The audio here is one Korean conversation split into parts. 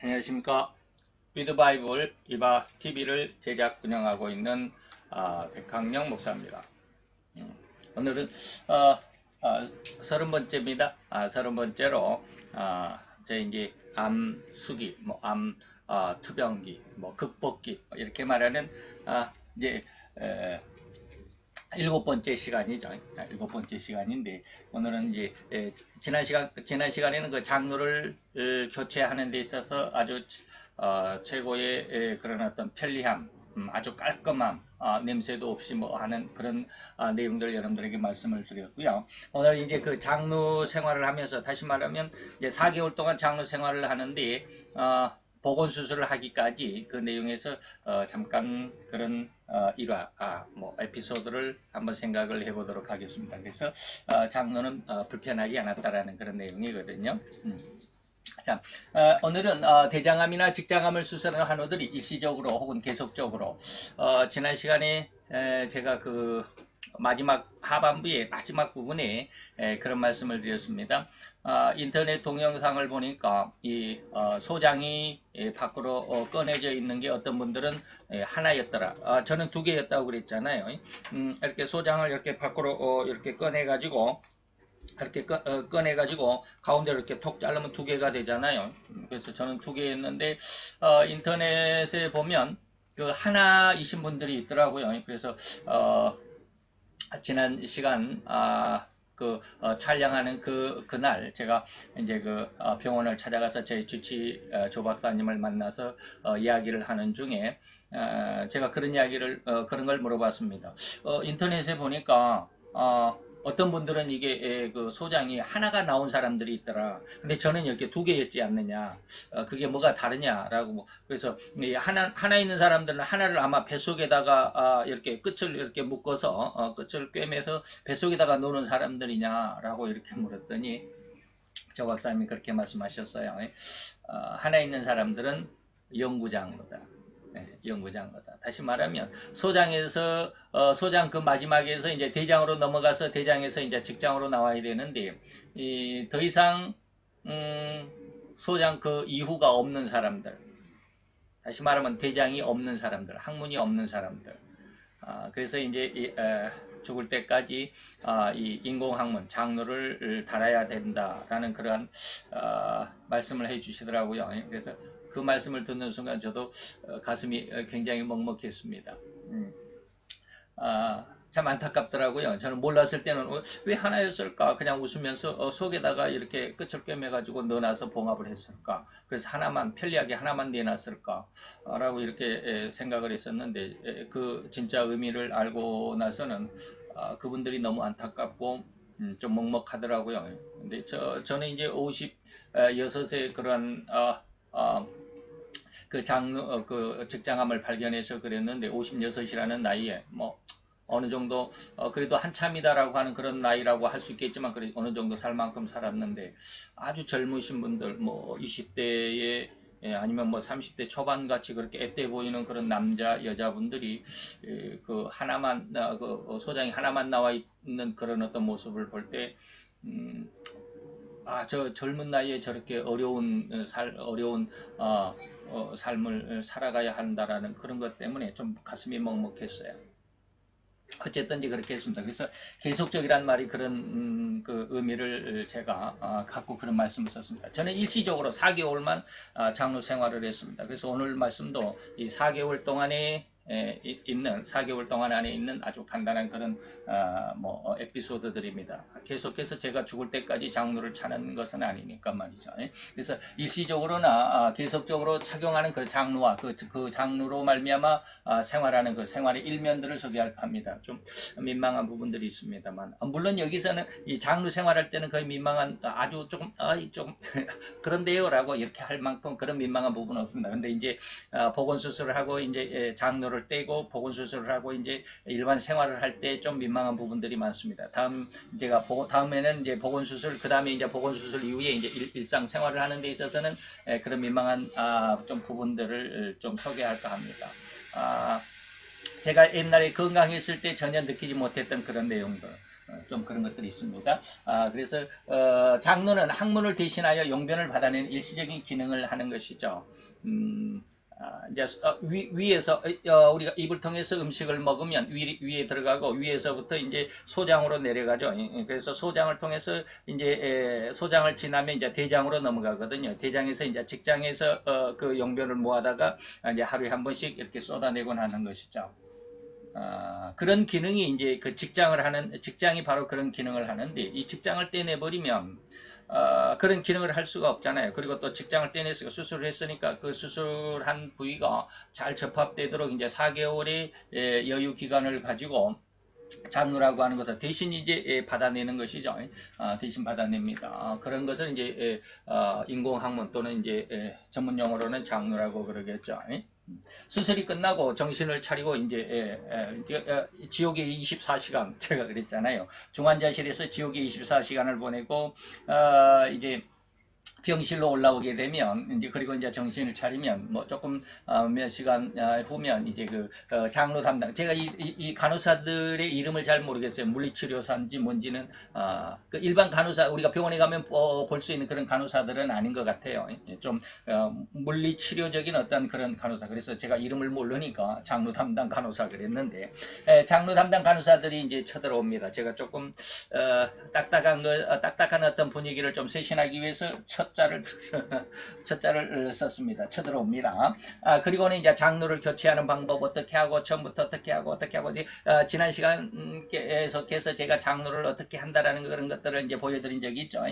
안녕하십니까. 위드바이블 이바 TV를 제작 운영하고 있는 백학영 목사입니다. 오늘은 30번째입니다. 30번째로 제 이제 암수기, 암 투병기, 극복기 이렇게 말하는 이제 7번째 시간이죠. 7번째 시간인데 오늘은 이제 지난 시간에는 그 장르를 교체하는 데 있어서 아주 최고의 그런 어떤 편리함, 아주 깔끔함, 냄새도 없이 하는 그런 내용들 여러분들에게 말씀을 드렸고요. 오늘 이제 그 장로 생활을 하면서 다시 말하면 이제 4개월 동안 장로 생활을 하는데 보건 수술을 하기까지 그 내용에서 잠깐 그런 일화, 에피소드를 한번 생각을 해보도록 하겠습니다. 그래서 장로는 불편하지 않았다라는 그런 내용이거든요. 자, 오늘은 대장암이나 직장암을 수술하는 환우들이 일시적으로 혹은 계속적으로 지난 시간에 제가 그 마지막 하반부의 마지막 부분에 그런 말씀을 드렸습니다. 인터넷 동영상을 보니까 이 소장이 밖으로 꺼내져 있는 게 어떤 분들은 하나였더라. 저는 2개였다고 그랬잖아요. 이렇게 소장을 이렇게 밖으로 이렇게 꺼내가지고 가운데로 이렇게 톡 자르면 2개가 되잖아요. 그래서 저는 2개였는데 인터넷에 보면 그 하나이신 분들이 있더라고요. 그래서 지난 시간 촬영하는 그날 제가 이제 병원을 찾아가서 제 주치 조 박사님을 만나서 이야기를 하는 중에 제가 그런 이야기를 그런 걸 물어봤습니다. 인터넷에 보니까 어떤 분들은 이게 그 소장이 하나가 나온 사람들이 있더라. 근데 저는 이렇게 2개였지 않느냐. 그게 뭐가 다르냐라고. 그래서 하나 있는 사람들은 하나를 아마 뱃속에다가 이렇게 끝을 이렇게 묶어서 끝을 꿰매서 뱃속에다가 놓는 사람들이냐라고 이렇게 물었더니 조 박사님이 그렇게 말씀하셨어요. 하나 있는 사람들은 연구장으로다. 연구장거다. 다시 말하면 소장에서 소장 그 마지막에서 이제 대장으로 넘어가서 대장에서 이제 직장으로 나와야 되는데 더 이상 소장 그 이후가 없는 사람들, 다시 말하면 대장이 없는 사람들, 학문이 없는 사람들. 그래서 이제 죽을 때까지 이 인공학문 장로를 달아야 된다라는 그런 말씀을 해주시더라고요. 그래서 그 말씀을 듣는 순간 저도 가슴이 굉장히 먹먹했습니다. 참 안타깝더라고요. 저는 몰랐을 때는 왜 하나였을까? 그냥 웃으면서 속에다가 이렇게 끝을 꿰매가지고 넣어놔서 봉합을 했을까? 그래서 하나만 편리하게 하나만 내놨을까? 라고 이렇게 생각을 했었는데 그 진짜 의미를 알고 나서는 그분들이 너무 안타깝고 좀 먹먹하더라고요. 근데 저는 이제 56세 그런 그 장로 그 직장암을 발견해서 그랬는데 56이라는 나이에 어느 정도 그래도 한참이다라고 하는 그런 나이라고 할 수 있겠지만 그래 어느 정도 살 만큼 살았는데 아주 젊으신 분들 20대에 아니면 30대 초반 같이 그렇게 앳돼 보이는 그런 남자 여자분들이 그 하나만 그 소장이 하나만 나와 있는 그런 어떤 모습을 볼 때 저 젊은 나이에 저렇게 어려운 삶을 살아가야 한다라는 그런 것 때문에 좀 가슴이 먹먹했어요. 어쨌든지 그렇게 했습니다. 그래서 계속적이란 말이 그런 그 의미를 제가 갖고 그런 말씀을 썼습니다. 저는 일시적으로 4개월만 장로 생활을 했습니다. 그래서 오늘 말씀도 이 4개월 동안에 있는 4개월 동안 안에 있는 아주 간단한 그런 에피소드들입니다. 계속해서 제가 죽을 때까지 장로를 찾는 것은 아니니까 말이죠. 그래서 일시적으로나 계속적으로 착용하는 그 장로와 그 장로로 말미암아 생활하는 그 생활의 일면들을 소개할 합니다. 좀 민망한 부분들이 있습니다만 물론 여기서는 이 장로 생활할 때는 거의 민망한 아주 조금 그런데요라고 이렇게 할 만큼 그런 민망한 부분은 없습니다. 근데 이제 보건 수술을 하고 이제 장로를 떼고 보건 수술을 하고 이제 일반 생활을 할 때 좀 민망한 부분들이 많습니다. 다음에는 이제 보건 수술 그 다음에 이제 보건 수술 이후에 이제 일상 생활을 하는 데 있어서는 그런 민망한 좀 부분들을 좀 소개할까 합니다. 제가 옛날에 건강했을 때 전혀 느끼지 못했던 그런 내용들. 좀 그런 것들이 있습니다. 그래서 장로는 학문을 대신하여 용변을 받아내는 일시적인 기능을 하는 것이죠. 이제 위에서 우리가 입을 통해서 음식을 먹으면 위에 들어가고 위에서부터 이제 소장으로 내려가죠. 그래서 소장을 통해서 이제 소장을 지나면 이제 대장으로 넘어가거든요. 대장에서 이제 직장에서 그 용변을 모아다가 이제 하루에 한 번씩 이렇게 쏟아내곤 하는 것이죠. 그런 기능이 이제 그 직장이 바로 그런 기능을 하는데, 이 직장을 떼내버리면 그런 기능을 할 수가 없잖아요. 그리고 또 직장을 떼내서 수술을 했으니까 그 수술한 부위가 잘 접합되도록 이제 4개월의 여유 기간을 가지고 장루라고 하는 것을 대신 이제 받아내는 것이죠. 대신 받아냅니다. 그런 것을 이제 인공학문 또는 이제 전문 용어로는 장루라고 그러겠죠. 수술이 끝나고 정신을 차리고 이제 지옥의 24시간 제가 그랬잖아요. 중환자실에서 지옥의 24시간을 보내고 이제 병실로 올라오게 되면 이제 그리고 이제 정신을 차리면 뭐 조금 몇 시간 후면 이제 그 장로 담당, 제가 이 간호사들의 이름을 잘 모르겠어요. 물리치료사인지 뭔지는 그 일반 간호사, 우리가 병원에 가면 볼 수 있는 그런 간호사들은 아닌 것 같아요. 좀 물리치료적인 어떤 그런 간호사. 그래서 제가 이름을 모르니까 장로 담당 간호사 그랬는데, 장로 담당 간호사들이 이제 쳐들어옵니다. 제가 조금 딱딱한 어떤 분위기를 좀 쇄신하기 위해서 첫 자를 썼습니다. 쳐들어옵니다. 그리고는 이제 장로를 교체하는 방법 어떻게 하고, 처음부터 어떻게 하고 지난 시간 계속해서 제가 장로를 어떻게 한다라는 그런 것들을 이제 보여드린 적이 있죠.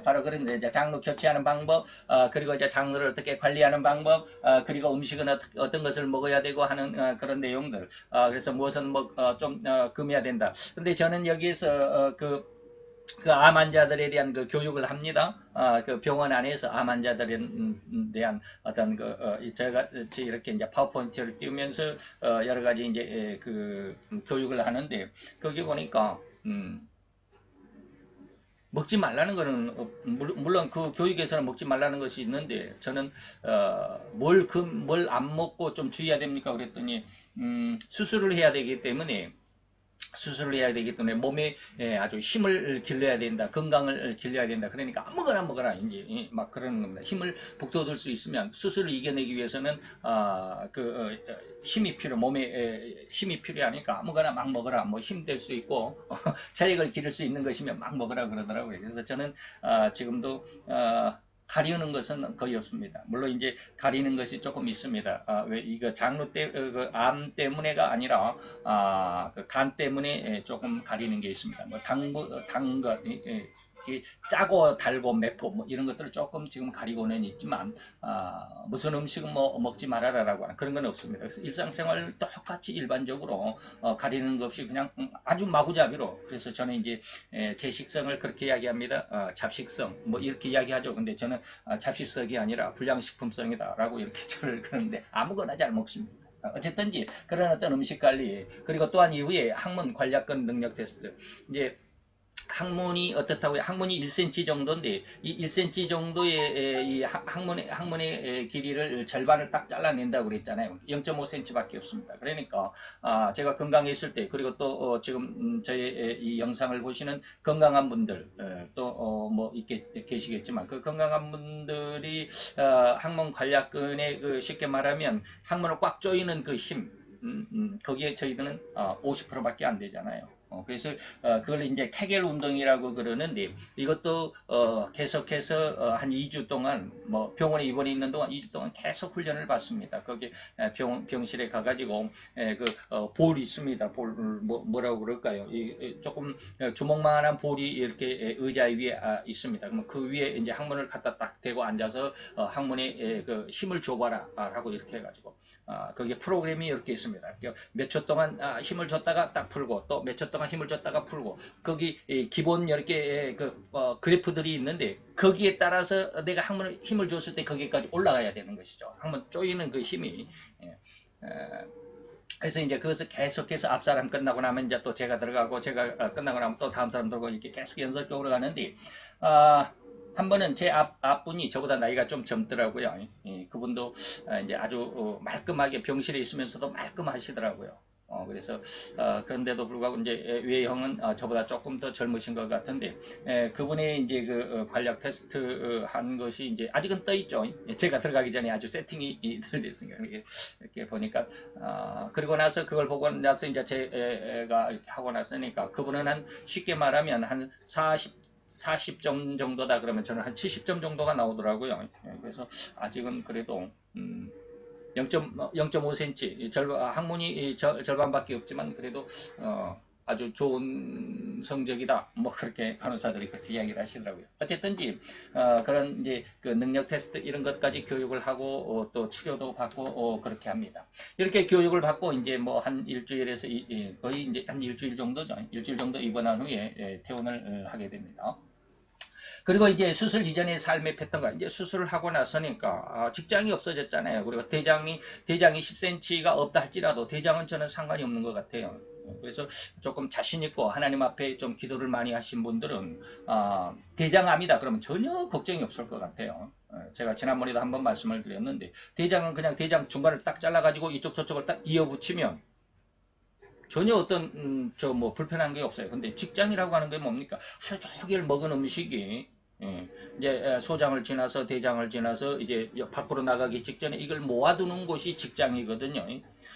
바로 그런데 이제 장로 교체하는 방법, 그리고 이제 장로를 어떻게 관리하는 방법, 그리고 음식은 어떤 것을 먹어야 되고 하는 그런 내용들. 그래서 무엇은 좀 금해야 된다. 근데 저는 여기에서 그 암 환자들에 대한 그 교육을 합니다. 그 병원 안에서 암 환자들에 대한 어떤 제가 이렇게 이제 파워포인트를 띄우면서 여러 가지 이제 그 교육을 하는데, 거기 보니까 먹지 말라는 거는 물론 그 교육에서는 먹지 말라는 것이 있는데, 저는 뭘 안 먹고 좀 주의해야 됩니까 그랬더니 수술을 해야 되기 때문에 몸에 아주 힘을 길러야 된다, 건강을 길러야 된다. 그러니까 아무거나 먹어라 이제 막 그러는 겁니다. 힘을 북돋을 수 있으면, 수술을 이겨내기 위해서는 몸에 힘이 필요하니까 아무거나 막 먹어라. 뭐 힘될 수 있고 체력을 기를 수 있는 것이면 막 먹으라 그러더라고요. 그래서 저는 지금도 가리우는 것은 거의 없습니다. 물론 이제 가리는 것이 조금 있습니다. 왜 이거 암 때문에가 아니라 그 간 때문에 조금 가리는 게 있습니다. 뭐 단 것, 짜고 달고 맵고 뭐 이런 것들을 조금 지금 가리고는 있지만, 무슨 음식은 뭐 먹지 말아라라고 하는 그런 건 없습니다. 그래서 일상생활 똑같이 일반적으로 가리는 것 없이 그냥 아주 마구잡이로. 그래서 저는 이제 제 식성을 그렇게 이야기합니다. 잡식성 뭐 이렇게 이야기하죠. 근데 저는 잡식성이 아니라 불량식품성이다라고 이렇게 저를 그러는데, 아무거나 잘 먹습니다. 어쨌든지 그런 어떤 음식 관리, 그리고 또한 이후에 항문 관략근 능력 테스트. 이제 항문이 어떻다고요? 항문이 1cm 정도인데, 이 1cm 정도의 이 항문의 길이를 절반을 딱 잘라낸다고 그랬잖아요. 0.5cm 밖에 없습니다. 그러니까 제가 건강했을 때, 그리고 또 지금 저의 이 영상을 보시는 건강한 분들 또 뭐 있게 계시겠지만, 그 건강한 분들이 항문 관략근에 쉽게 말하면 항문을 꽉 조이는 그 힘, 거기에 저희들은 50%밖에 안 되잖아요. 그래서 그걸 이제 케겔 운동이라고 그러는데, 이것도 계속해서 한 2주 동안 뭐 병원에 입원해 있는 동안 2주 동안 계속 훈련을 받습니다. 거기 병실에 가가지고 볼 있습니다. 볼 뭐라고 그럴까요? 조금 주먹만한 볼이 이렇게 의자 위에 있습니다. 그러면 그 위에 이제 항문을 갖다 딱 대고 앉아서 항문에 그 힘을 줘봐라라고 이렇게 해가지고 거기에 프로그램이 이렇게 있습니다. 몇 초 동안 힘을 줬다가 딱 풀고, 또 몇 초 동안 힘을 줬다가 풀고, 거기 기본 이렇게 그래프들이 있는데, 거기에 따라서 내가 항문에 힘을 줬을 때 거기까지 올라가야 되는 것이죠. 항문 조이는 그 힘이. 그래서 이제 그것을 계속해서 앞 사람 끝나고 나면 이제 또 제가 들어가고, 제가 끝나고 나면 또 다음 사람 들어가고, 이렇게 계속 연설적으로 가는데, 한 번은 제 앞분이 저보다 나이가 좀 젊더라고요. 그분도 이제 아주 말끔하게 병실에 있으면서도 말끔하시더라고요. 그래서 그런데도 불구하고 이제 외형은 저보다 조금 더 젊으신 것 같은데 그분이 이제 그 관략 테스트 한 것이 이제 아직은 떠 있죠. 제가 들어가기 전에 아주 세팅이 덜 됐으니까 이렇게 보니까 그리고 나서 그걸 보고 나서 이제 제가 이렇게 하고 났으니까 그분은 한 쉽게 말하면 한 40점 정도다 그러면 저는 한 70점 정도가 나오더라고요. 그래서 아직은 그래도 0.5cm 학문이 절반밖에 없지만 그래도 아주 좋은 성적이다. 뭐 그렇게 간호사들이 그렇게 이야기를 하시더라고요. 어쨌든지 그런 이제 그 능력 테스트 이런 것까지 교육을 하고 또 치료도 받고 그렇게 합니다. 이렇게 교육을 받고 이제 뭐 한 일주일에서 거의 이제 한 일주일 정도죠. 일주일 정도 입원한 후에 퇴원을 하게 됩니다. 그리고 이제 수술 이전의 삶의 패턴과 이제 수술을 하고 나서니까 직장이 없어졌잖아요. 그리고 대장이 10cm가 없다 할지라도 대장은 저는 상관이 없는 것 같아요. 그래서 조금 자신 있고 하나님 앞에 좀 기도를 많이 하신 분들은 대장암이다 그러면 전혀 걱정이 없을 것 같아요. 제가 지난번에도 한번 말씀을 드렸는데 대장은 그냥 대장 중간을 딱 잘라가지고 이쪽 저쪽을 딱 이어붙이면 전혀 어떤 뭐 불편한 게 없어요. 근데 직장이라고 하는 게 뭡니까? 하루 종일 먹은 음식이 이제 소장을 지나서 대장을 지나서 이제 밖으로 나가기 직전에 이걸 모아두는 것이 직장이거든요.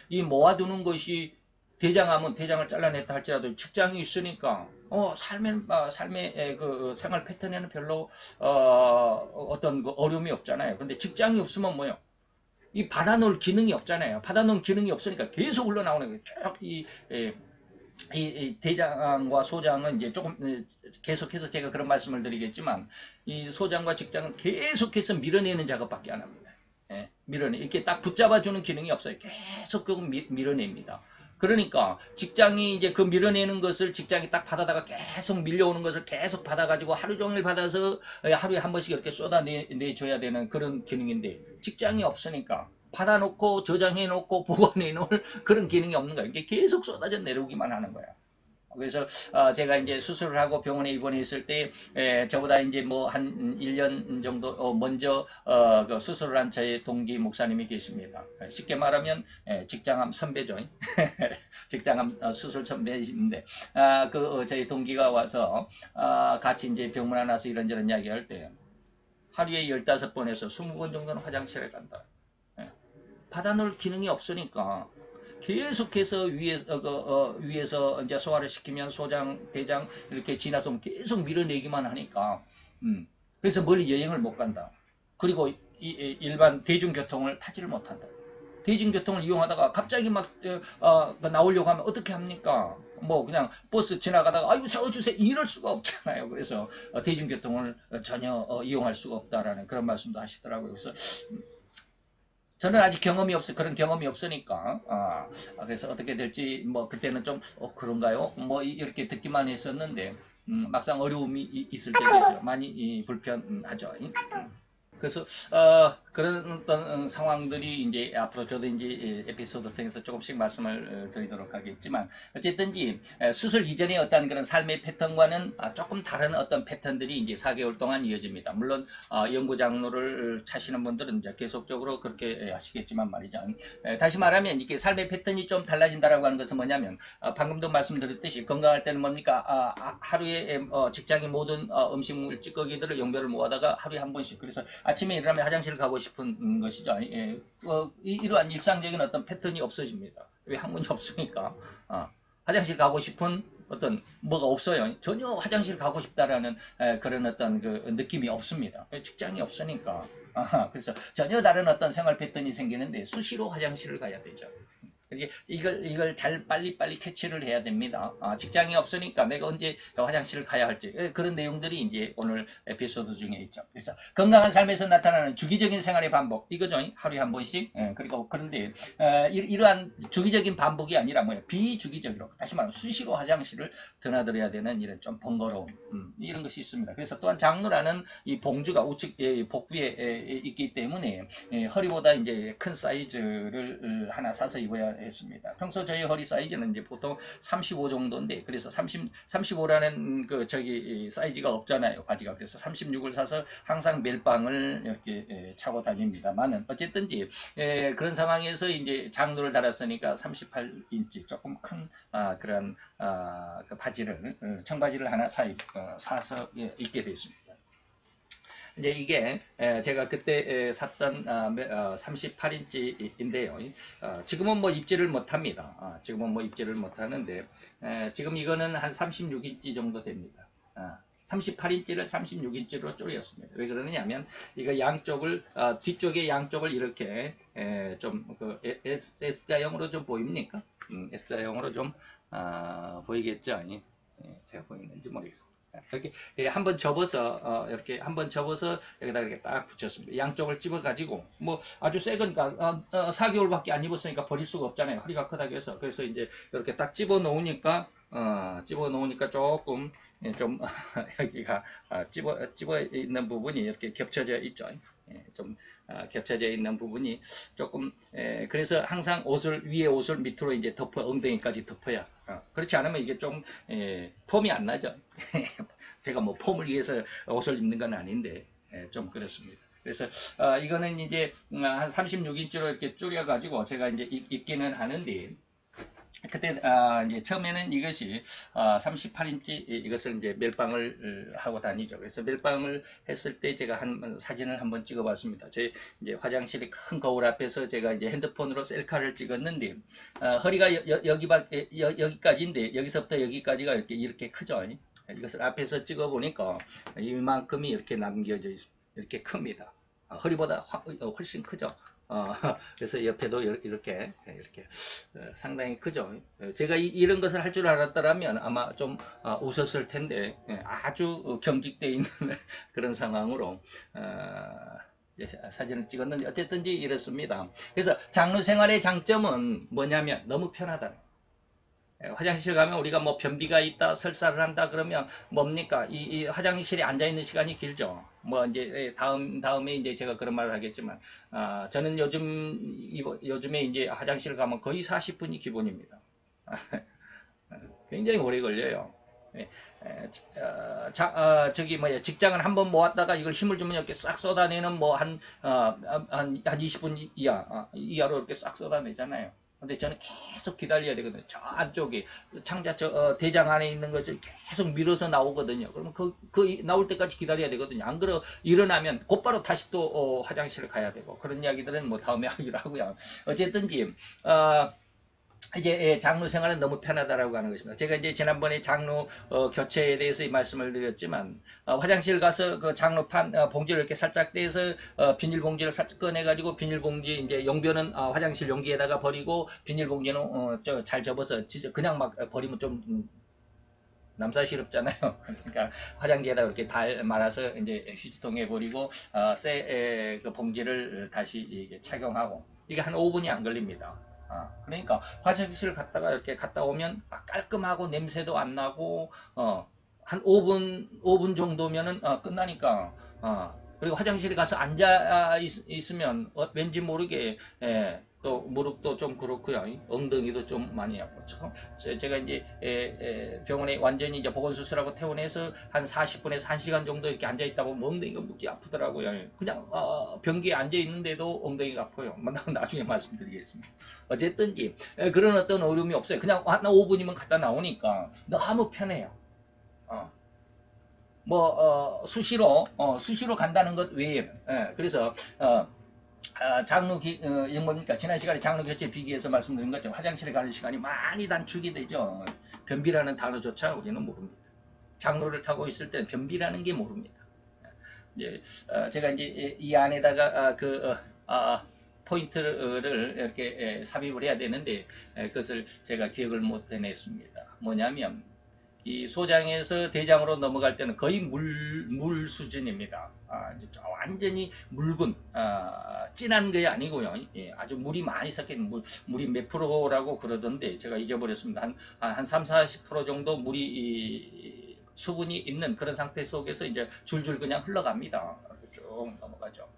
이 모아두는 것이 대장하면 대장을 잘라냈다 할지라도 직장이 있으니까 삶의 그 생활 패턴에는 별로 어떤 그 어려움이 없잖아요. 근데 직장이 없으면 뭐요? 이 받아놓을 기능이 없잖아요. 받아놓은 기능이 없으니까 계속 흘러나오는 거예요. 이 대장과 소장은 이제 조금 계속해서 제가 그런 말씀을 드리겠지만 이 소장과 직장은 계속해서 밀어내는 작업밖에 안 합니다. 이렇게 딱 붙잡아주는 기능이 없어요. 계속 밀어냅니다. 그러니까 직장이 이제 그 밀어내는 것을 직장이 딱 받아다가 계속 밀려오는 것을 계속 받아가지고 하루 종일 받아서 하루에 한 번씩 이렇게 쏟아내줘야 되는 그런 기능인데 직장이 없으니까 받아놓고 저장해놓고 보관해놓을 그런 기능이 없는 거야. 이게 계속 쏟아져 내려오기만 하는 거야. 그래서 제가 이제 수술을 하고 병원에 입원했을 때 저보다 이제 뭐 한 1년 정도 먼저 그 수술을 한 저의 동기 목사님이 계십니다. 쉽게 말하면 직장암 선배죠. 직장암 수술 선배인데 그 저희 동기가 와서 같이 이제 병문 안 와서 이런저런 이야기할 때 하루에 15번에서 20번 정도는 화장실에 간다. 받아놓을 기능이 없으니까 계속해서 위에서 이제 소화를 시키면 소장, 대장 이렇게 지나서 계속 밀어내기만 하니까 그래서 멀리 여행을 못 간다. 그리고 일반 대중교통을 타지를 못한다. 대중교통을 이용하다가 갑자기 막 나오려고 하면 어떻게 합니까? 뭐 그냥 버스 지나가다가 아이고 세워주세요 이럴 수가 없잖아요. 그래서 대중교통을 전혀 이용할 수가 없다라는 그런 말씀도 하시더라고요. 그래서 저는 아직 그런 경험이 없으니까 그래서 어떻게 될지 뭐 그때는 좀 그런가요? 뭐 이렇게 듣기만 했었는데 막상 어려움이 있을 때도 있어요. 많이 불편하죠. 그래서 그런 어떤 상황들이 이제 앞으로 저도 이제 에피소드 통해서 조금씩 말씀을 드리도록 하겠지만 어쨌든지 수술 이전의 어떤 그런 삶의 패턴과는 조금 다른 어떤 패턴들이 이제 4개월 동안 이어집니다. 물론 연구 장로를 차시는 분들은 이제 계속적으로 그렇게 하시겠지만 말이죠. 다시 말하면 이게 삶의 패턴이 좀 달라진다라고 하는 것은 뭐냐면 방금도 말씀드렸듯이 건강할 때는 뭡니까? 하루에 직장의 모든 음식물 찌꺼기들을 용별을 모아다가 하루에 한 번씩 그래서 아침에 일어나면 화장실 가고 싶은 것이죠. 이러한 일상적인 어떤 패턴이 없어집니다. 왜 학문이 없으니까. 화장실 가고 싶은 어떤 뭐가 없어요. 전혀 화장실 가고 싶다라는 그런 어떤 그 느낌이 없습니다. 직장이 없으니까. 그래서 전혀 다른 어떤 생활 패턴이 생기는데 수시로 화장실을 가야 되죠. 이걸 잘 빨리빨리 캐치를 해야 됩니다. 직장이 없으니까 내가 언제 화장실을 가야 할지 그런 내용들이 이제 오늘 에피소드 중에 있죠. 그래서 건강한 삶에서 나타나는 주기적인 생활의 반복 이거죠. 하루에 한 번씩. 그리고 그런데 이러한 주기적인 반복이 아니라 뭐예요? 비주기적으로 다시 말하면 수시로 화장실을 드나들어야 되는 이런 좀 번거로움 이런 것이 있습니다. 그래서 또한 장루라는 이 봉주가 우측 복부에 있기 때문에 허리보다 이제 큰 사이즈를 하나 사서 입어야 했습니다. 평소 저희 허리 사이즈는 이제 보통 35 정도인데, 그래서 35라는 그 저기 사이즈가 없잖아요, 바지가. 그래서 36을 사서 항상 멜빵을 이렇게 차고 다닙니다만은, 어쨌든지 그런 상황에서 이제 장로를 달았으니까 38인치 조금 큰 그런 그 바지를, 청바지를 하나 사서 입게 됐습니다. 이제 이게 제가 그때 샀던 38인치인데요. 지금은 뭐 입지를 못합니다. 지금은 뭐 입지를 못하는데, 지금 이거는 한 36인치 정도 됩니다. 38인치를 36인치로 줄였습니다. 왜 그러느냐면, 이거 양쪽을, 뒤쪽에 양쪽을 이렇게 좀 S자형으로 좀 보입니까? S자형으로 좀 보이겠죠? 제가 보이는지 모르겠습니다. 이렇게 한번 접어서 이렇게 한번 접어서 여기다 이렇게 딱 붙였습니다. 양쪽을 집어 가지고, 뭐 아주 새 거니까 4개월밖에 안 입었으니까 버릴 수가 없잖아요. 허리가 크다고 해서. 그래서 이제 이렇게 딱 집어 놓으니까 조금 좀 여기가 집어 있는 부분이 이렇게 겹쳐져 있죠. 좀 겹쳐져 있는 부분이 조금, 그래서 항상 위에 옷을 밑으로 이제 엉덩이까지 덮어야, 그렇지 않으면 이게 좀 폼이 안 나죠. 제가 뭐 폼을 위해서 옷을 입는 건 아닌데 좀 그렇습니다. 그래서 이거는 이제 한 36인치로 이렇게 줄여 가지고 제가 이제 입기는 하는데, 그때 이제 처음에는 이것이 38인치 이것을 이제 멜빵을 하고 다니죠. 그래서 멜빵을 했을 때 제가 사진을 한번 찍어봤습니다. 제 이제 화장실의 큰 거울 앞에서 제가 이제 핸드폰으로 셀카를 찍었는데, 허리가 여기까지인데 여기서부터 여기까지가 이렇게 크죠. 이것을 앞에서 찍어보니까 이만큼이 이렇게 남겨져 있습니다. 이렇게 큽니다. 허리보다 훨씬 크죠. 그래서 옆에도 이렇게 상당히 크죠. 제가 이런 것을 할 줄 알았더라면 아마 좀 웃었을 텐데, 아주 경직되어 있는 그런 상황으로 사진을 찍었는데, 어쨌든지 이렇습니다. 그래서 장로 생활의 장점은 뭐냐면 너무 편하다. 화장실 가면 우리가 뭐 변비가 있다, 설사를 한다 그러면 뭡니까? 이 화장실에 앉아 있는 시간이 길죠. 뭐 이제 다음에 이제 제가 그런 말을 하겠지만, 저는 요즘에 이제 화장실 가면 거의 40분이 기본입니다. 굉장히 오래 걸려요. 저기 뭐야, 직장을 한번 모았다가 이걸 힘을 주면 이렇게 싹 쏟아내는 뭐 한 20분 이하로 이렇게 싹 쏟아내잖아요. 근데 저는 계속 기다려야 되거든요. 저 안쪽에 창자 대장 안에 있는 것을 계속 밀어서 나오거든요. 그러면 그 나올 때까지 기다려야 되거든요. 안 그러 일어나면 곧바로 다시 또 화장실을 가야 되고, 그런 이야기들은 뭐 다음에 하기로 하고요. 어쨌든지 이제 장로 생활은 너무 편하다라고 하는 것입니다. 제가 이제 지난번에 장로 교체에 대해서 이 말씀을 드렸지만, 화장실 가서 그 장로판 봉지를 이렇게 살짝 떼서 비닐봉지를 살짝 꺼내가지고, 비닐봉지 이제 용변은 화장실 용기에다가 버리고, 비닐봉지는 잘 접어서 그냥 막 버리면 좀 남사시럽잖아요. 그러니까 화장지에다 이렇게 달 말아서 이제 휴지통에 버리고 새 그 봉지를 다시 착용하고, 이게 한 5분이 안 걸립니다. 그러니까 화장실 갔다가 이렇게 갔다 오면 깔끔하고 냄새도 안 나고, 한 5분 정도면은 끝나니까, 그리고 화장실에 가서 앉아 있으면 왠지 모르게 또 무릎도 좀 그렇고요, 엉덩이도 좀 많이 아프고. 제가 이제 병원에 완전히 이제 보건수술하고 퇴원해서 한 40분에서 1시간 정도 이렇게 앉아 있다 보면 엉덩이가 무지 아프더라고요. 그냥 변기에 앉아 있는데도 엉덩이가 아파요. 나중에 말씀드리겠습니다. 어쨌든지 그런 어떤 어려움이 없어요. 그냥 한 5분이면 갔다 나오니까 너무 편해요. 수시로 간다는 것 외에는. 그래서 뭡니까? 지난 시간에 장로 교체 비기에서 말씀드린 것처럼 화장실에 가는 시간이 많이 단축이 되죠. 변비라는 단어조차 우리는 모릅니다. 장로를 타고 있을 때는 변비라는 게 모릅니다. 이제 제가 이제 이 안에다가 포인트를 이렇게 삽입을 해야 되는데, 그것을 제가 기억을 못 해냈습니다. 뭐냐면, 이 소장에서 대장으로 넘어갈 때는 거의 물 수준입니다. 완전히 묽은, 진한 게 아니고요. 아주 물이 많이 섞인 물이 몇 프로라고 그러던데 제가 잊어버렸습니다. 한 30-40% 정도 물이 수분이 있는 그런 상태 속에서 이제 줄줄 그냥 흘러갑니다. 쭉 넘어가죠.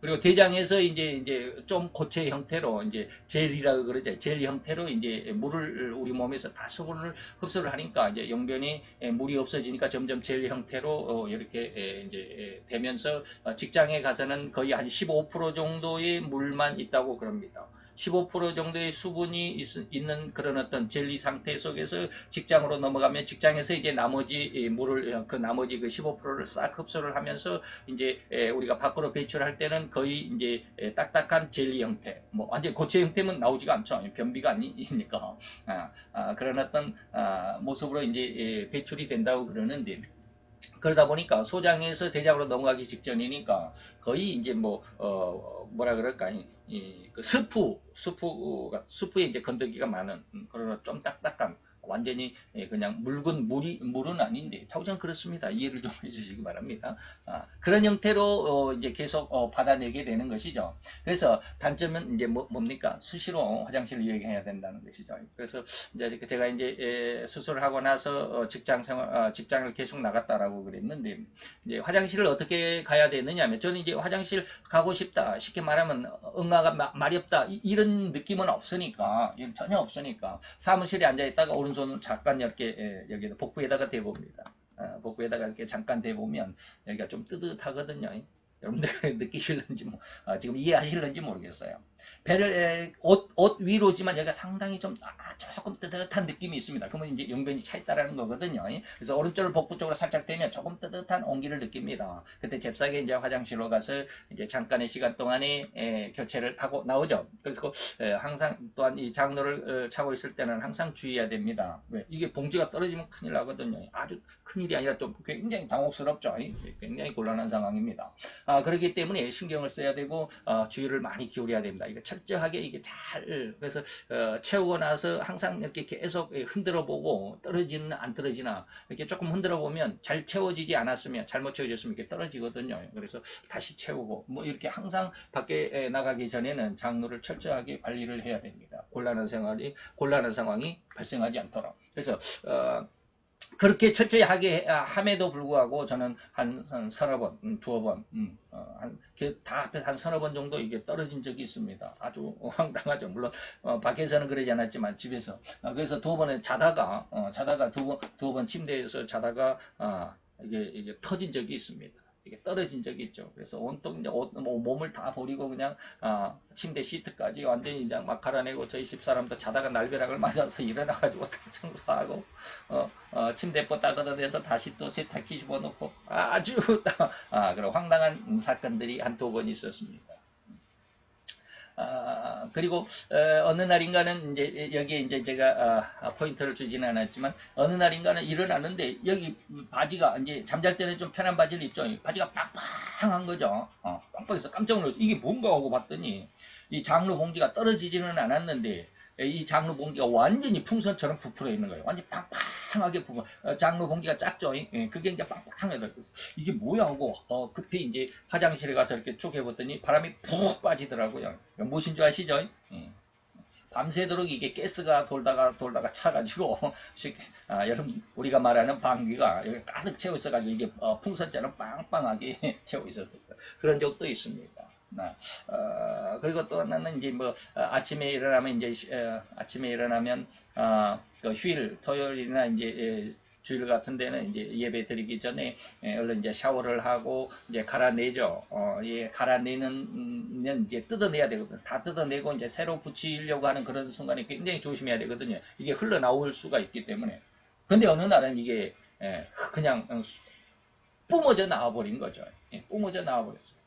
그리고 대장에서 이제 좀 고체 형태로 이제 젤이라고 그러죠. 젤 형태로 이제 물을 우리 몸에서 다 수분을 흡수를 하니까 이제 용변이 물이 없어지니까 점점 젤 형태로 이렇게 이제 되면서 직장에 가서는 거의 한 15% 정도의 물만 있다고 그럽니다. 15% 정도의 수분이 있는 그런 어떤 젤리 상태 속에서 직장으로 넘어가면 직장에서 이제 나머지 물을 그 나머지 그 15%를 싹 흡수를 하면서 이제 우리가 밖으로 배출할 때는 거의 이제 딱딱한 젤리 형태, 뭐 완전 고체 형태는 나오지가 않죠. 변비가 아니니까 그런 어떤 모습으로 이제 배출이 된다고 그러는데. 그러다 보니까 소장에서 대장으로 넘어가기 직전이니까 거의 이제 뭐 뭐라 그럴까 그 스프에 이제 건더기가 많은 그런 좀 딱딱한 완전히 그냥 묽은 물은 아닌데 저는 그렇습니다. 이해를 좀 해주시기 바랍니다. 그런 형태로 이제 계속 받아내게 되는 것이죠. 그래서 단점은 이제 뭡니까? 수시로 화장실을 이용해야 된다는 것이죠. 그래서 이제 제가 이제 수술을 하고 나서 직장을 계속 나갔다라고 그랬는데 이제 화장실을 어떻게 가야 되느냐면 저는 이제 화장실 가고 싶다 쉽게 말하면 응아가 말이 없다 이런 느낌은 없으니까 전혀 없으니까 사무실에 앉아 있다가 오른손을 잠깐 이렇게 여기 복부에다가 대봅니다. 복부에다가 이렇게 잠깐 대보면 여기가 좀 뜨뜻하거든요. 여러분들 느끼실는지 지금 이해하실는지 모르겠어요. 배를 옷 위로지만 여기가 상당히 좀 조금 뜨뜻한 느낌이 있습니다. 그러면 이제 용변이 차 있다라는 거거든요. 그래서 오른쪽을 복부 쪽으로 살짝 대면 조금 뜨뜻한 온기를 느낍니다. 그때 잽싸게 이제 화장실로 가서 이제 잠깐의 시간 동안에 교체를 하고 나오죠. 그래서 항상 또한 이 장로를 차고 있을 때는 항상 주의해야 됩니다. 왜? 이게 봉지가 떨어지면 큰일 나거든요. 아주 큰일이 아니라 좀 굉장히 당혹스럽죠. 굉장히 곤란한 상황입니다. 그렇기 때문에 신경을 써야 되고 주의를 많이 기울여야 됩니다. 이거 철저하게 이게 잘 그래서 채우고 나서 항상 이렇게 계속 흔들어 보고 떨어지는 안 떨어지나 이렇게 조금 흔들어 보면 잘 채워지지 않았으면 잘못 채워졌으면 이렇게 떨어지거든요. 그래서 다시 채우고 뭐 이렇게 항상 밖에 나가기 전에는 장로를 철저하게 관리를 해야 됩니다. 곤란한 상황이 발생하지 않도록. 그래서 그렇게 철저히 하게 함에도 불구하고 저는 한 서너 번, 두어 번, 다 합해서 한 서너 번 정도 이게 떨어진 적이 있습니다. 아주 황당하죠. 물론 밖에서는 그러지 않았지만 집에서 그래서 두어 번에 자다가 두어 번 침대에서 자다가 이게 터진 적이 있습니다. 이게 떨어진 적이 있죠. 그래서 온통 이제 몸을 다 버리고 그냥 침대 시트까지 완전히 이제 막 갈아내고 저희 집사람도 자다가 날벼락을 맞아서 일어나가지고 청소하고 침대포 닦아내서 다시 또 세탁기 집어넣고 아주 그런 황당한 사건들이 한두 번 있었습니다. 그리고 어느 날인가는 이제 여기에 이제 제가 포인트를 주지는 않았지만 어느 날인가는 일어나는데 여기 바지가 이제 잠잘 때는 좀 편한 바지를 입죠. 바지가 빵빵한 거죠. 빵빵해서 깜짝 놀랐어요. 이게 뭔가 하고 봤더니 이 장로 봉지가 떨어지지는 않았는데 이 장로 봉지가 완전히 풍선처럼 부풀어 있는 거예요. 완전히 빵빵하게 부풀어. 장로 봉지가 작죠. 그게 이제 빵빵해요. 이게 뭐야 하고 급히 이제 화장실에 가서 이렇게 쭉 해봤더니 바람이 푹 빠지더라고요. 무엇인 줄 아시죠? 밤새도록 이게 가스가 돌다가 차가지고 여러분 우리가 말하는 방귀가 여기 가득 채워 있어가지고 이게 풍선처럼 빵빵하게 채워 있었어요. 그런 적도 있습니다. 그리고 또 하나는 이제 뭐 아침에 일어나면 그 휴일 토요일이나 이제 주일 같은 데는 이제 예배 드리기 전에 얼른 이제 샤워를 하고 이제 갈아내죠. 갈아내는 이제 뜯어내야 되거든요. 다 뜯어내고 이제 새로 붙이려고 하는 그런 순간에 굉장히 조심해야 되거든요. 이게 흘러나올 수가 있기 때문에. 근데 어느 날은 이게 그냥 뿜어져 나와버린 거죠. 뿜어져 나와버렸어요.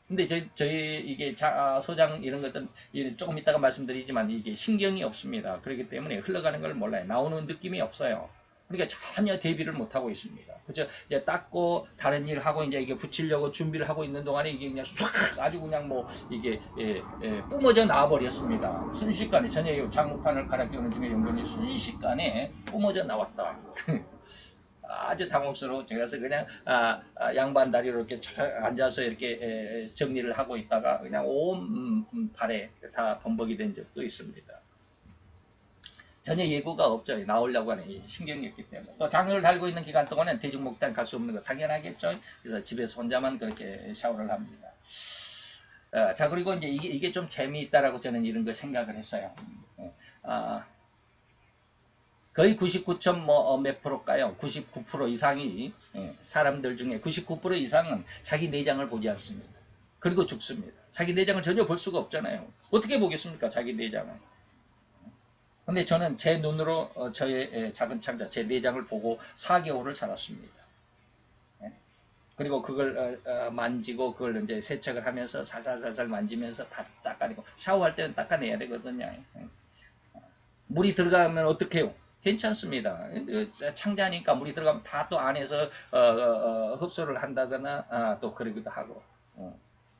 근데 저희 이게 소장 이런 것들 조금 이따가 말씀드리지만 이게 신경이 없습니다. 그렇기 때문에 흘러가는 걸 몰라요. 나오는 느낌이 없어요. 그러니까 전혀 대비를 못 하고 있습니다. 그죠? 이제 닦고 다른 일을 하고 이제 붙이려고 준비를 하고 있는 동안에 이게 그냥 唰 아주 그냥 뭐 이게 뿜어져 나와 버렸습니다. 순식간에 전혀 장판을 갈아 끼우는 중에 연결이 순식간에 뿜어져 나왔다. 아주 당혹스러워. 그래서 그냥 양반 다리로 이렇게 앉아서 이렇게 정리를 하고 있다가 그냥 온 발에 다 범벅이 된 적도 있습니다. 전혀 예고가 없죠. 나오려고 하는 신경이 없기 때문에. 또 장로를 달고 있는 기간 동안은 대중목장 갈 수 없는 거 당연하겠죠. 그래서 집에서 혼자만 그렇게 샤워를 합니다. 자, 그리고 이제 이게 좀 재미있다라고 저는 이런 거 생각을 했어요. 거의 99점 몇 프로일까요? 99% 이상이 사람들 중에 99% 이상은 자기 내장을 보지 않습니다. 그리고 죽습니다. 자기 내장을 전혀 볼 수가 없잖아요. 어떻게 보겠습니까? 자기 내장을. 근데 저는 제 눈으로 저의 작은 창자, 제 내장을 보고 4개월을 살았습니다. 그리고 그걸 만지고 그걸 이제 세척을 하면서 살살살살 만지면서 다 닦아내고 샤워할 때는 닦아내야 되거든요. 물이 들어가면 어떻게 해요? 괜찮습니다. 창자니까 물이 들어가면 다 또 안에서 흡수를 한다거나 또 그러기도 하고.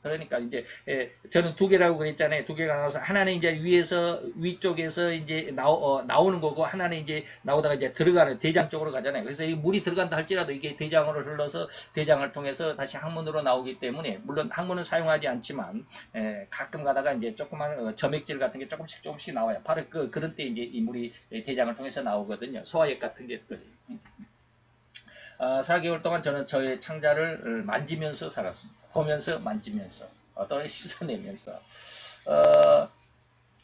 그러니까 이제 저는 두 개라고 그랬잖아요. 두 개가 나와서 하나는 이제 위쪽에서 이제 나오는 거고 하나는 이제 나오다가 이제 들어가는 대장 쪽으로 가잖아요. 그래서 이 물이 들어간다 할지라도 이게 대장으로 흘러서 대장을 통해서 다시 항문으로 나오기 때문에 물론 항문은 사용하지 않지만 가끔 가다가 이제 조그만 점액질 같은 게 조금씩 나와요. 바로 그런 때 이제 이 물이 대장을 통해서 나오거든요. 소화액 같은 게. 4개월 동안 저는 저의 창자를 만지면서 살았습니다. 보면서 만지면서 또 씻어내면서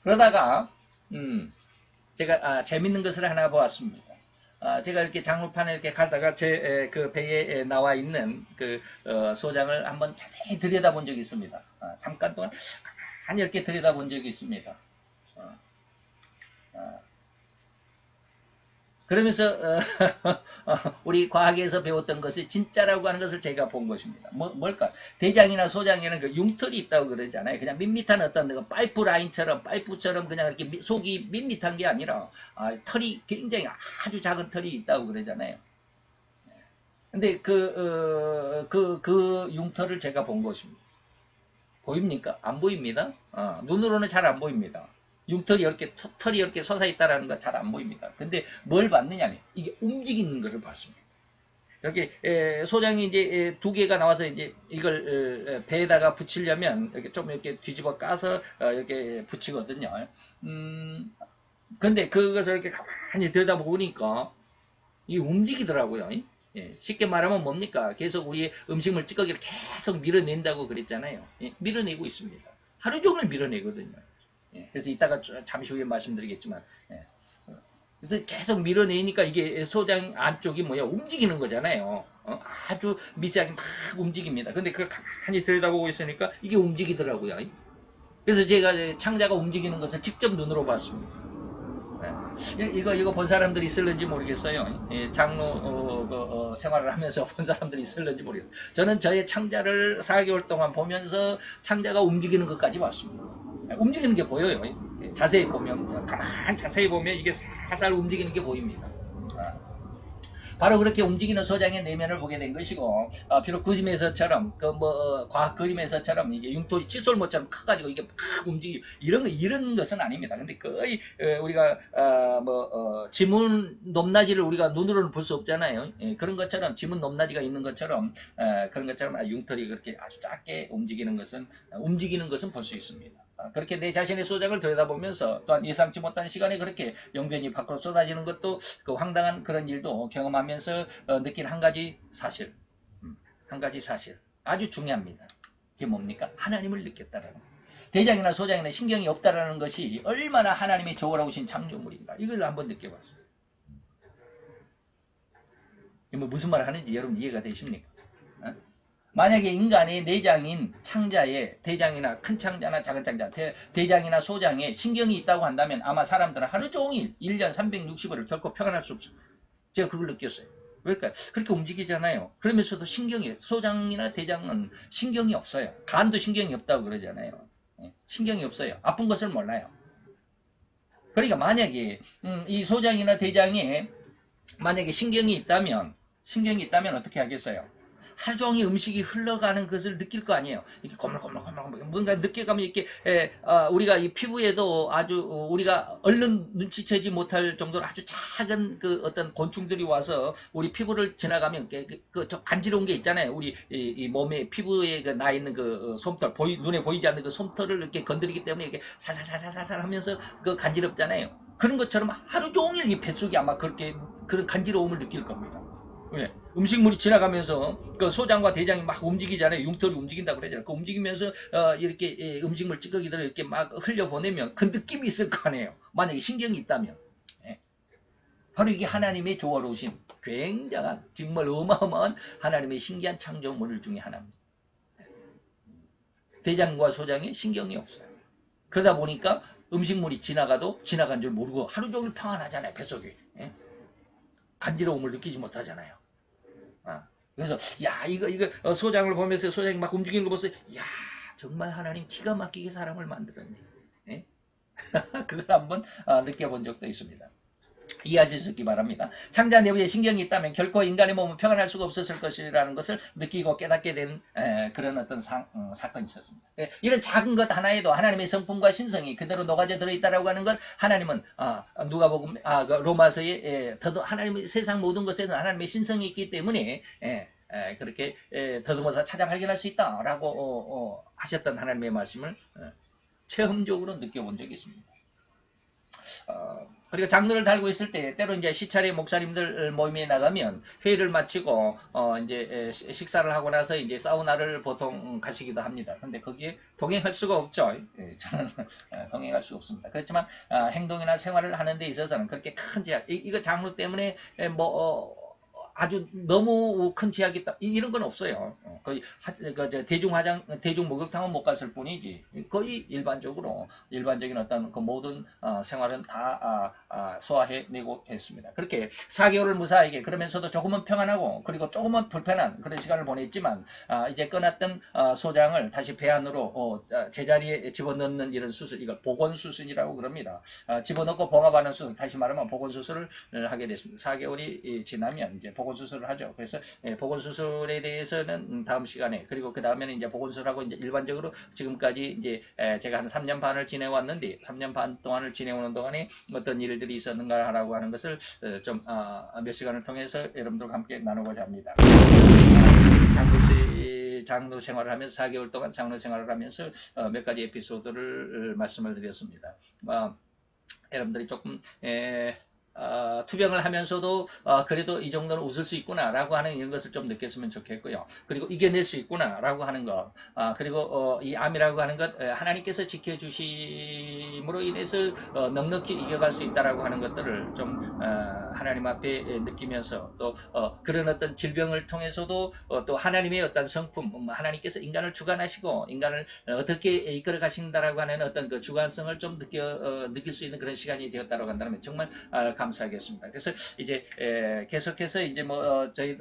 그러다가 제가 재밌는 것을 하나 보았습니다. 제가 이렇게 장로판에 이렇게 가다가 제 그 배에 나와 있는 그 소장을 한번 자세히 들여다본 적이 있습니다. 잠깐 동안 가만히 이렇게 들여다본 적이 있습니다. 그러면서 우리 과학에서 배웠던 것이 진짜라고 하는 것을 제가 본 것입니다. 뭘까? 대장이나 소장에는 그 융털이 있다고 그러잖아요. 그냥 밋밋한 어떤 그 파이프 라인처럼 파이프처럼 그냥 이렇게 속이 밋밋한 게 아니라 털이 굉장히 아주 작은 털이 있다고 그러잖아요. 근데 그 융털을 제가 본 것입니다. 보입니까? 안 보입니다. 눈으로는 잘 안 보입니다. 융털이 이렇게 털이 이렇게 솟아 있다라는 거 잘 안 보입니다. 근데 뭘 봤느냐면 이게 움직이는 것을 봤습니다. 이렇게 소장이 이제 두 개가 나와서 이제 이걸 배에다가 붙이려면 이렇게 좀 이렇게 뒤집어 까서 이렇게 붙이거든요. 근데 그것을 이렇게 가만히 들여다보니까 이게 움직이더라고요. 쉽게 말하면 뭡니까? 계속 우리 음식물 찌꺼기를 계속 밀어낸다고 그랬잖아요. 밀어내고 있습니다. 하루 종일 밀어내거든요. 그래서 이따가 잠시 후에 말씀드리겠지만, 그래서 계속 밀어내니까 이게 소장 안쪽이 뭐야? 움직이는 거잖아요. 아주 미세하게 막 움직입니다. 근데 그걸 가만히 들여다보고 있으니까 이게 움직이더라고요. 그래서 제가 창자가 움직이는 것을 직접 눈으로 봤습니다. 이거 본 사람들이 있을는지 모르겠어요. 장로 생활을 하면서 본 사람들이 있을는지 모르겠어요. 저는 저의 창자를 4개월 동안 보면서 창자가 움직이는 것까지 봤습니다. 움직이는 게 보여요. 자세히 보면, 가만히 자세히 보면 이게 살살 움직이는 게 보입니다. 바로 그렇게 움직이는 소장의 내면을 보게 된 것이고, 비록 그림에서처럼, 과학 그림에서처럼 이게 융토리 칫솔모처럼 커가지고 이게 막 움직이고, 이런 것은 아닙니다. 근데 거의, 우리가, 지문 높낮이를 우리가 눈으로는 볼 수 없잖아요. 그런 것처럼, 지문 높낮이가 있는 것처럼, 그런 것처럼 융털이 그렇게 아주 작게 움직이는 것은 볼 수 있습니다. 그렇게 내 자신의 소장을 들여다보면서 또한 예상치 못한 시간에 그렇게 용변이 밖으로 쏟아지는 것도 그 황당한 그런 일도 경험하면서 느낀 한 가지 사실, 아주 중요합니다. 그게 뭡니까? 하나님을 느꼈다라는 거예요. 대장이나 소장이나 신경이 없다라는 것이 얼마나 하나님이 좋으라고 신 창조물인가, 이걸 한번 느껴봤어요. 무슨 말 하는지 여러분 이해가 되십니까? 만약에 인간의 내장인 창자에 대장이나 큰 창자나 작은 창자, 대장이나 소장에 신경이 있다고 한다면 아마 사람들은 하루 종일 1년 365일 결코 평안할 수 없어요. 제가 그걸 느꼈어요. 그러니까 그렇게 움직이잖아요. 그러면서도 소장이나 대장은 신경이 없어요. 간도 신경이 없다고 그러잖아요. 신경이 없어요. 아픈 것을 몰라요. 그러니까 만약에 이 소장이나 대장에 만약에 신경이 있다면 어떻게 하겠어요? 하루 종일 음식이 흘러가는 것을 느낄 거 아니에요. 이렇게 고물고물고물 뭔가 느껴가면 이렇게 우리가 이 피부에도 아주 우리가 얼른 눈치채지 못할 정도로 아주 작은 그 어떤 곤충들이 와서 우리 피부를 지나가면 저 간지러운 게 있잖아요. 우리 이 몸에 피부에 나 있는 그 솜털 눈에 보이지 않는 그 솜털을 이렇게 건드리기 때문에 이렇게 살살살살살 하면서 그 간지럽잖아요. 그런 것처럼 하루 종일 이 뱃속이 아마 그런 간지러움을 느낄 겁니다. 왜? 음식물이 지나가면서 그 소장과 대장이 막 움직이잖아요. 융털이 움직인다고 그러잖아요. 그 움직이면서 이렇게 음식물 찌꺼기들을 이렇게 막 흘려보내면 그 느낌이 있을 거 아니에요. 만약에 신경이 있다면. 예. 바로 이게 하나님의 조화로우신 굉장한 정말 어마어마한 하나님의 신기한 창조물 중에 하나입니다. 대장과 소장에 신경이 없어요. 그러다 보니까 음식물이 지나가도 지나간 줄 모르고 하루 종일 평안하잖아요. 뱃속에. 예? 간지러움을 느끼지 못하잖아요. 그래서 야 이거 소장을 보면서 소장이 막 움직이는 거 보세요. 야 정말 하나님 기가 막히게 사람을 만들었네. 예? 그걸 한번 느껴본 적도 있습니다. 이해하실 수 있기 바랍니다. 창자 내부에 신경이 있다면 결코 인간의 몸은 평안할 수가 없었을 것이라는 것을 느끼고 깨닫게 된 그런 어떤 사건이 있었습니다. 이런 작은 것 하나에도 하나님의 성품과 신성이 그대로 녹아져 들어있다라고 하는 것 하나님은 누가복음 그 로마서에 하나님의 세상 모든 것에는 하나님의 신성이 있기 때문에 그렇게 더듬어서 찾아 발견할 수 있다라고 하셨던 하나님의 말씀을 체험적으로 느껴본 적이 있습니다. 그리고 장로를 달고 있을 때 때로 이제 시찰의 목사님들 모임에 나가면 회의를 마치고 이제 식사를 하고 나서 이제 사우나를 보통 가시기도 합니다. 근데 거기에 동행할 수가 없죠. 저는 동행할 수가 없습니다. 그렇지만 행동이나 생활을 하는 데 있어서는 그렇게 큰 제약, 이거 장로 때문에 아주 너무 큰 제약이 있다. 이런 건 없어요. 거의 대중 목욕탕은 못 갔을 뿐이지. 거의 일반적인 어떤 그 모든 생활은 다 소화해내고 했습니다. 그렇게 4개월을 무사하게 그러면서도 조금은 평안하고 그리고 조금은 불편한 그런 시간을 보냈지만 이제 끊었던 소장을 다시 배 안으로 제자리에 집어넣는 이런 수술, 이걸 복원수술이라고 그럽니다. 집어넣고 봉합하는 수술, 다시 말하면 복원수술을 하게 됐습니다. 4개월이 지나면 이제 복원수술을 하죠. 그래서 복원수술에 대해서는 다음 시간에, 그리고 그 다음에는 이제 복원수술하고 이제 일반적으로 지금까지 이제 제가 한 3년 반을 지내왔는데 3년 반 동안을 지내오는 동안에 어떤 일들이 있었는가라고 하는 것을 좀 몇 시간을 통해서 여러분들과 함께 나누고자 합니다. 장로 생활을 하면서 4개월 동안 장로 생활을 하면서 몇 가지 에피소드를 말씀을 드렸습니다. 여러분들이 조금 투병을 하면서도 그래도 이 정도는 웃을 수 있구나 라고 하는 이런 것을 좀 느꼈으면 좋겠고요. 그리고 이겨낼 수 있구나 라고 하는 것, 그리고 이 암이라고 하는 것 하나님께서 지켜주심으로 인해서 넉넉히 이겨갈 수 있다라고 하는 것들을 좀 하나님 앞에 느끼면서 또 그런 어떤 질병을 통해서도 또 하나님의 어떤 성품, 하나님께서 인간을 주관하시고 인간을 어떻게 이끌어 가신다라고 하는 어떤 그 주관성을 좀 느낄 수 있는 그런 시간이 되었다고 한다면 정말 감사하겠습니다. 그래서 이제 계속해서 이제 저희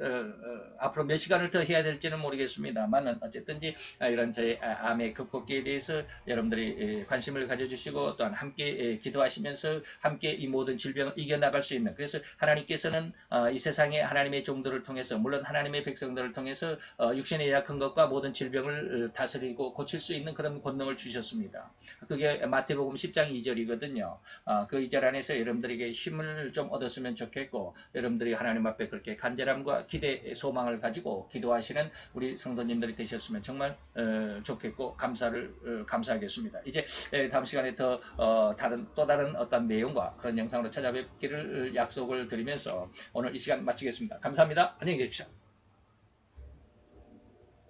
앞으로 몇 시간을 더 해야 될지는 모르겠습니다만은 어쨌든지 이런 저희 암의 극복기에 대해서 여러분들이 관심을 가져주시고 또한 함께 기도하시면서 함께 이 모든 질병을 이겨나갈 수 있는, 그래서 하나님께서는 이 세상에 하나님의 종들을 통해서, 물론 하나님의 백성들을 통해서 육신에 약한 것과 모든 질병을 다스리고 고칠 수 있는 그런 권능을 주셨습니다. 그게 마태복음 10장 2절이거든요. 그 2절 안에서 여러분들에게 힘을 좀 얻었으면 좋겠고, 여러분들이 하나님 앞에 그렇게 간절함과 기대, 소망을 가지고 기도하시는 우리 성도님들이 되셨으면 정말 좋겠고 감사하겠습니다. 이제 다음 시간에 더 또 다른 어떤 내용과 그런 영상으로 찾아뵙기를 약속을 드리면서 오늘 이 시간 마치겠습니다. 감사합니다. 안녕히 계십시오.